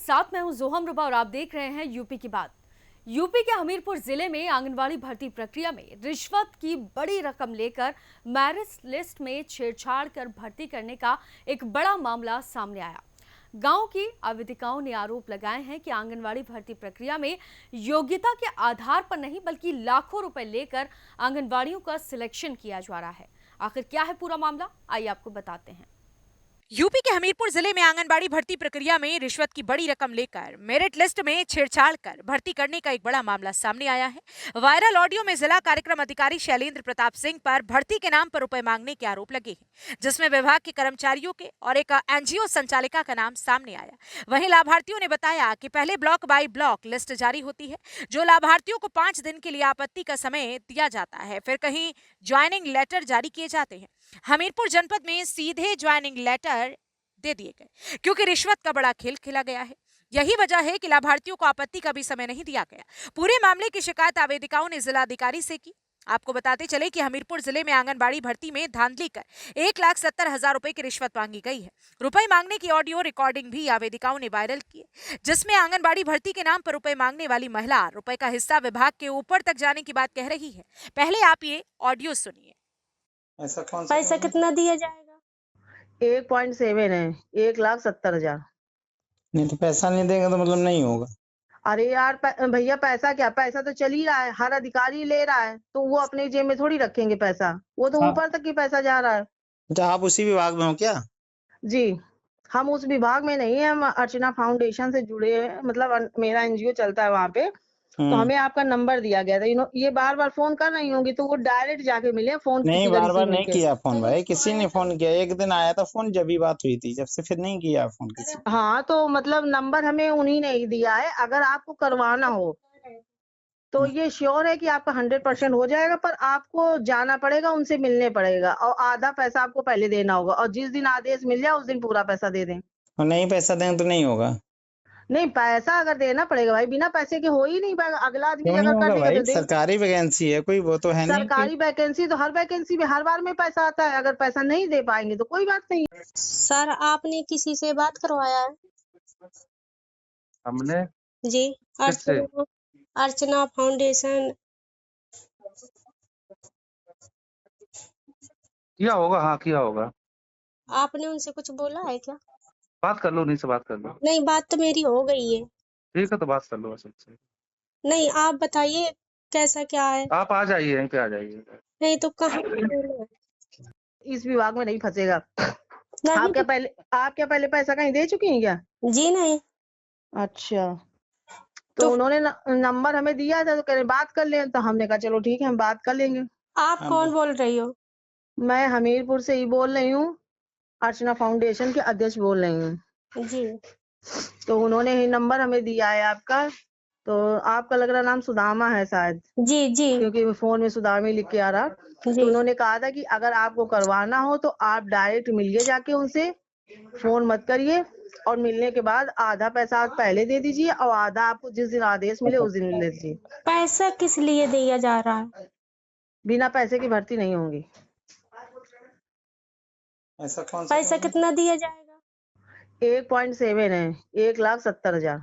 साथ मैं हूं जोहम रुबा और आप देख रहे हैं यूपी की बात। यूपी के हमीरपुर जिले में आंगनवाड़ी भर्ती प्रक्रिया में रिश्वत की बड़ी रकम लेकर मेरिट लिस्ट में छेड़छाड़ कर भर्ती करने का एक बड़ा मामला सामने आया। गांव की आवेदिकाओं ने आरोप लगाए हैं कि आंगनवाड़ी भर्ती प्रक्रिया में योग्यता के आधार पर नहीं बल्कि लाखों रुपए लेकर आंगनवाड़ियों का सिलेक्शन किया जा रहा है। आखिर क्या है पूरा मामला, आइए आपको बताते हैं। यूपी के हमीरपुर जिले में आंगनबाड़ी भर्ती प्रक्रिया में रिश्वत की बड़ी रकम लेकर मेरिट लिस्ट में छेड़छाड़ कर भर्ती करने का एक बड़ा मामला सामने आया है। वायरल ऑडियो में जिला कार्यक्रम अधिकारी शैलेंद्र प्रताप सिंह पर भर्ती के नाम पर रुपए मांगने के आरोप लगे हैं, जिसमें विभाग के कर्मचारियों के और एक एनजीओ संचालिका का नाम सामने आया। वहीं लाभार्थियों ने बताया कि पहले ब्लॉक बाई ब्लॉक लिस्ट जारी होती है, जो लाभार्थियों को 5 दिन के लिए आपत्ति का समय दिया जाता है। फिर कहीं ज्वाइनिंग लेटर जारी किए जाते हैं। हमीरपुर जनपद में सीधे ज्वाइनिंग लेटर दे दिए गए क्योंकि रिश्वत का बड़ा खेल खेला गया है। यही वजह है कि लाभार्थियों को आपत्ति का भी समय नहीं दिया गया। पूरे मामले की शिकायत आवेदिकाओं ने जिलाधिकारी से की। आपको बताते चले कि हमीरपुर जिले में आंगनबाड़ी भर्ती में धांधली कर 1,70,000 रुपए की रिश्वत मांगी गई है। रुपए मांगने की ऑडियो रिकॉर्डिंग भी आवेदिकाओं ने वायरल की है, जिसमें आंगनबाड़ी भर्ती के नाम पर रुपए मांगने वाली महिला रुपए का हिस्सा विभाग के ऊपर तक जाने की बात कह रही है। पहले आप ये ऑडियो सुनिए। ऐसा कौन सा पैसा कितना दिया जाएगा? 1.7 है, 1,70,000। नहीं तो पैसा नहीं देंगे तो मतलब नहीं होगा। अरे यार भैया पैसा क्या, पैसा तो चल ही रहा है, हर अधिकारी ले रहा है, तो वो अपने जेब में थोड़ी रखेंगे पैसा, वो तो हाँ। ऊपर तक ही पैसा जा रहा है। अच्छा, आप उसी विभाग में हो क्या? जी, हम उस विभाग में नहीं है, हम अर्चना फाउंडेशन से जुड़े हैं, मतलब मेरा एनजीओ चलता है वहाँ पे। तो हमें आपका नंबर दिया गया था। ये बार बार फोन कर रही होंगी तो वो डायरेक्ट जाके मिले, फोन नहीं, किसी का बार बार रिसीव नहीं किया फोन भाई, किसी ने फोन किया। एक दिन आया था फोन, जब भी बात हुई थी, जब से फिर नहीं किया फोन किसी। हाँ, तो मतलब नंबर हमें उन्हीं ने ही दिया है। अगर आपको करवाना हो तो ये श्योर है कि आपका 100% हो जाएगा, पर आपको जाना पड़ेगा, उनसे मिलने पड़ेगा और आधा पैसा आपको पहले देना होगा, और जिस दिन आदेश मिल जाए उस दिन पूरा पैसा दे दें। और नहीं पैसा देंगे तो नहीं होगा। नहीं, पैसा अगर देना पड़ेगा भाई, बिना पैसे के हो ही नहीं पाएगा। अगला आदमी क्यों नहीं अगर होगा कर लेगा भाई? तो दे। सरकारी वैकेंसी है कोई, वो तो है नहीं कि सरकारी वैकेंसी तो हर वैकेंसी में हर बार में पैसा आता है। अगर पैसा नहीं दे पाएंगे तो कोई बात नहीं। सर, आपने किसी से बात करवाया है? हमने जी, किससे? अर्चना फाउंडेशन। किया होगा, हाँ किया होगा। आपने उनसे कुछ बोला है क्या? बात कर लो, उन्हीं से बात कर लो। नहीं, बात तो मेरी हो गई है। ठीक है, तो बात कर लो बस उनसे। नहीं, आप बताइए कैसा क्या है। आप आ जाइए, यहीं पे आ जाइए। नहीं तो कहाँ पे बोलना है? इस विभाग में नहीं फंसेगा। नहीं आप क्या पहले पैसा कहीं दे चुकी हैं क्या? जी नहीं। अच्छा, तो उन्होंने नंबर हमें दिया था, तो कह रहे बात कर लें, तो हमने कहा चलो ठीक है, हम बात कर लेंगे। आप कौन बोल रही हो? मैं हमीरपुर से ही बोल रही हूँ, अर्चना फाउंडेशन के अध्यक्ष बोल रही हूँ जी। तो उन्होंने ही नंबर हमें दिया है आपका। तो आपका लग रहा नाम सुदामा है शायद। जी जी क्योंकि फोन में सुदामा लिख के आ रहा। जी। तो उन्होंने कहा था कि अगर आपको करवाना हो तो आप डायरेक्ट मिलिए जाके उनसे, फोन मत करिए, और मिलने के बाद आधा पैसा आप पहले दे दीजिए और आधा आपको जिस दिन आदेश मिले उस दिन ले दीजिए। पैसा किस लिए दिया जा रहा है? बिना पैसे की भर्ती नहीं होगी। ऐसा कौन सा पैसा कितना दिया जाएगा? 1.7 है, 1,70,000।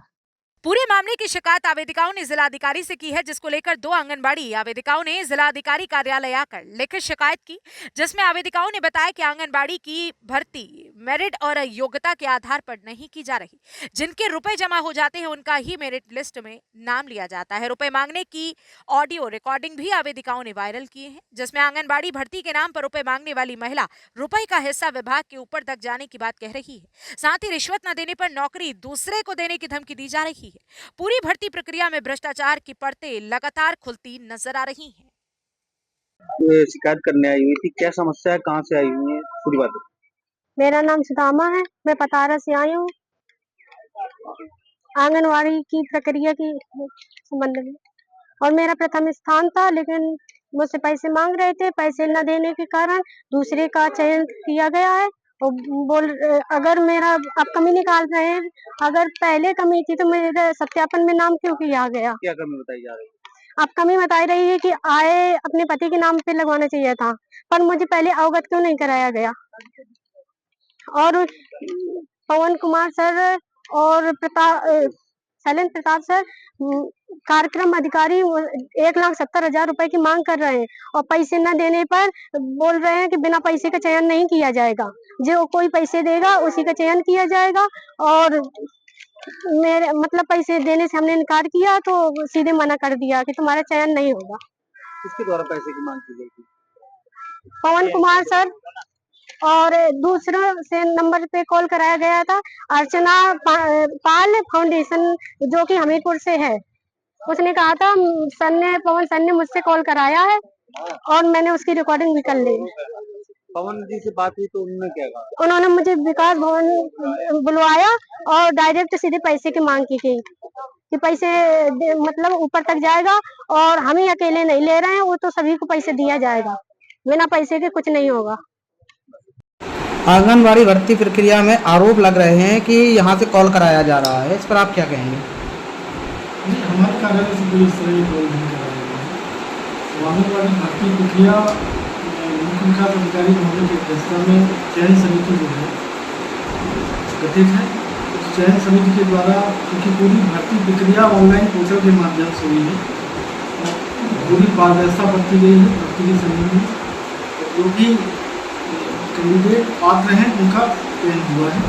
पूरे मामले की शिकायत आवेदिकाओं ने जिलाधिकारी से की है, जिसको लेकर 2 आंगनबाड़ी आवेदिकाओं ने जिलाधिकारी कार्यालय आकर लिखित शिकायत की, जिसमें आवेदिकाओं ने बताया कि आंगनबाड़ी की भर्ती मेरिट और योग्यता के आधार पर नहीं की जा रही। जिनके रुपए जमा हो जाते हैं उनका ही मेरिट लिस्ट में नाम लिया जाता है। रुपए मांगने की ऑडियो रिकॉर्डिंग भी आवेदिकाओं ने वायरल किए हैं, जिसमें आंगनबाड़ी भर्ती के नाम पर रुपए मांगने वाली महिला रुपए का हिस्सा विभाग के ऊपर तक जाने की बात कह रही है। साथ ही रिश्वत न देने पर नौकरी दूसरे को देने की धमकी दी जा रही है। पूरी भर्ती प्रक्रिया में भ्रष्टाचार की परतें लगातार खुलती नजर आ रही हैं। शिकायत करने आई हुई थी, क्या समस्या है, कहाँ से आई हुई है, पूरी बात। मेरा नाम सुदामा है, मैं पतारा से आई हूँ आंगनवाड़ी की प्रक्रिया की संबंध में, और मेरा प्रथम स्थान था, लेकिन मुझसे पैसे मांग रहे थे। पैसे न देने के कारण दूसरे का चयन किया गया है और अगर मेरा अब कमी निकाल रहे हैं, अगर पहले कमी थी तो मेरे सत्यापन में नाम क्यों किया गया? क्या कमी बताई जा रही है? अब कमी बताई रही है कि आय अपने पति के नाम पे लगवाना चाहिए था, पर मुझे पहले अवगत क्यों नहीं कराया गया? और पवन कुमार सर और शैलेंद्र प्रताप सर कार्यक्रम अधिकारी 1,70,000 रुपए की मांग कर रहे हैं और पैसे न देने पर बोल रहे हैं कि बिना पैसे का चयन नहीं किया जाएगा। जो कोई पैसे देगा उसी का चयन किया जाएगा और मेरे मतलब पैसे देने से हमने इनकार किया तो सीधे मना कर दिया कि तुम्हारा चयन नहीं होगा। किसके द्वारा पैसे की मांग की गई थी? पवन कुमार सर और दूसरे से नंबर पे कॉल कराया गया था अर्चना पाल फाउंडेशन जो कि हमीरपुर से है। उसने कहा था पवन सर ने मुझसे कॉल कराया है और मैंने उसकी रिकॉर्डिंग भी कर ली। पवन जी से बात हुई तो उन्होंने क्या कहा? उन्होंने मुझे विकास भवन बुलवाया और डायरेक्ट सीधे पैसे की मांग की गई कि पैसे मतलब ऊपर तक जाएगा और हम ही अकेले नहीं ले रहे हैं, वो तो सभी को पैसे दिया जाएगा, बिना पैसे के कुछ नहीं होगा। आंगनबाड़ी भर्ती प्रक्रिया में आरोप लग रहे हैं कि यहाँ से कॉल कराया जा रहा है, इस पर आप क्या कहेंगे? नहीं, हमारे कार्यालय से कोई इस तरह की कॉल नहीं कराया गया है। आंगनबाड़ी भर्ती प्रक्रिया मुख्य विकास अधिकारी महोदय की अध्यक्षता में चयन समिति जो है गठित है। उस चयन समिति के द्वारा क्योंकि पूरी भर्ती प्रक्रिया ऑनलाइन पोर्टल के माध्यम से हुई है, पूरी पारदर्शिता बरती गई है भर्ती के संबंध में। जो भी कैंडिडेट पात्र हैं उनका चयन हुआ है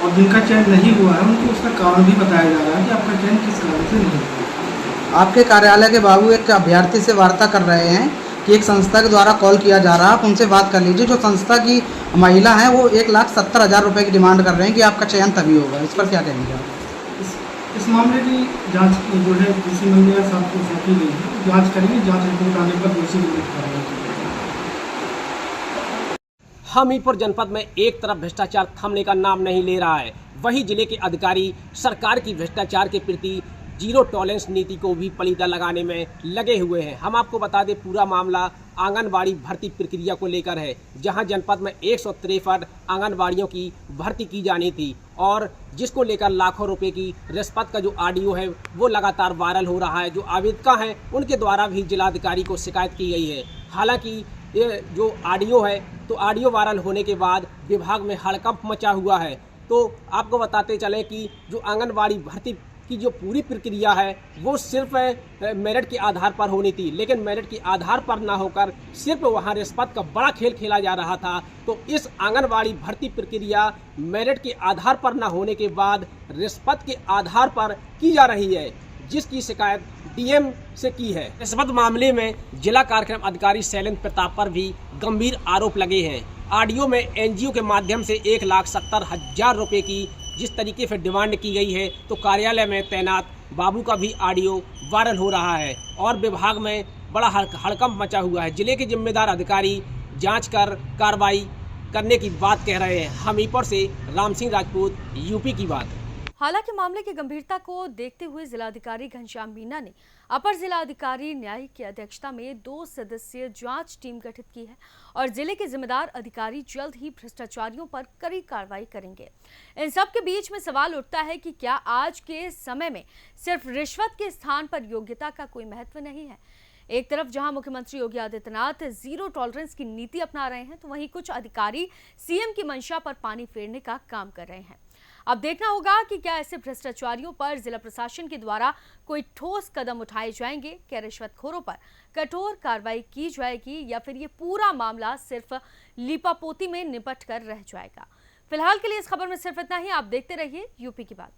और जिनका चयन नहीं हुआ है उनको उसका कारण भी बताया जा रहा है कि आपका चयन किस कारण से नहीं हुआ। आपके कार्यालय के बाबू एक अभ्यर्थी से वार्ता कर रहे हैं कि एक संस्था के द्वारा कॉल किया जा रहा है, आप उनसे बात कर लीजिए। जो संस्था की महिला है वो 1,70,000 रुपये की डिमांड कर रहे हैं कि आपका चयन तभी होगा, इस पर क्या कहेंगे आप? इस मामले की जांच जो है कृषि मंत्री साहब को सौंपी गई है, जांच करेंगे, जांच रिपोर्ट आने पर दोषी विरुद्ध कार्रवाई की जाएगी। हमीरपुर जनपद में एक तरफ भ्रष्टाचार थमने का नाम नहीं ले रहा है, वहीं जिले के अधिकारी सरकार की भ्रष्टाचार के प्रति जीरो टॉलरेंस नीति को भी पलीता लगाने में लगे हुए हैं। हम आपको बता दें पूरा मामला आंगनबाड़ी भर्ती प्रक्रिया को लेकर है, जहां जनपद में 163 आंगनबाड़ियों की भर्ती की जानी थी और जिसको लेकर लाखों रुपए की रिश्वत का जो ऑडियो है वो लगातार वायरल हो रहा है। जो आवेदका हैं उनके द्वारा भी जिलाधिकारी को शिकायत की गई है। हालांकि ये जो ऑडियो है तो ऑडियो वायरल होने के बाद विभाग में हड़कंप मचा हुआ है। तो आपको बताते चलें कि जो आंगनबाड़ी भर्ती की जो पूरी प्रक्रिया है वो सिर्फ मेरिट के आधार पर होनी थी, लेकिन मेरिट के आधार पर ना होकर सिर्फ वहां रिश्वत का बड़ा खेल खेला जा रहा था। तो इस आंगनबाड़ी भर्ती प्रक्रिया मेरिट के आधार पर ना होने के बाद रिश्वत के आधार पर की जा रही है, जिसकी शिकायत डीएम से की है। रिश्वत मामले में जिला कार्यक्रम अधिकारी शैलेंद्र प्रताप पर भी गंभीर आरोप लगे हैं। ऑडियो में एनजीओ के माध्यम से 1,70,000 रुपये की जिस तरीके से डिमांड की गई है, तो कार्यालय में तैनात बाबू का भी ऑडियो वायरल हो रहा है और विभाग में बड़ा हड़कंप मचा हुआ है। जिले के जिम्मेदार अधिकारी जांच कर कार्रवाई करने की बात कह रहे हैं। हमीरपुर से राम सिंह राजपूत, यूपी की बात। हालांकि मामले की गंभीरता को देखते हुए जिलाधिकारी घनश्याम मीना ने अपर जिलाधिकारी न्यायिक की अध्यक्षता में 2 सदस्यीय जांच टीम गठित की है और जिले के जिम्मेदार अधिकारी जल्द ही भ्रष्टाचारियों पर कड़ी कार्रवाई करेंगे। इन सब के बीच में सवाल उठता है कि क्या आज के समय में सिर्फ रिश्वत के स्थान पर योग्यता का कोई महत्व नहीं है? एक तरफ जहां मुख्यमंत्री योगी आदित्यनाथ जीरो टॉलरेंस की नीति अपना रहे हैं, तो वहीं कुछ अधिकारी सीएम की मंशा पर पानी फेरने का काम कर रहे हैं। अब देखना होगा कि क्या ऐसे भ्रष्टाचारियों पर जिला प्रशासन के द्वारा कोई ठोस कदम उठाए जाएंगे, क्या रिश्वतखोरों पर कठोर कार्रवाई की जाएगी या फिर ये पूरा मामला सिर्फ लीपापोती में निपट कर रह जाएगा। फिलहाल के लिए इस खबर में सिर्फ इतना ही। आप देखते रहिए यूपी की बात।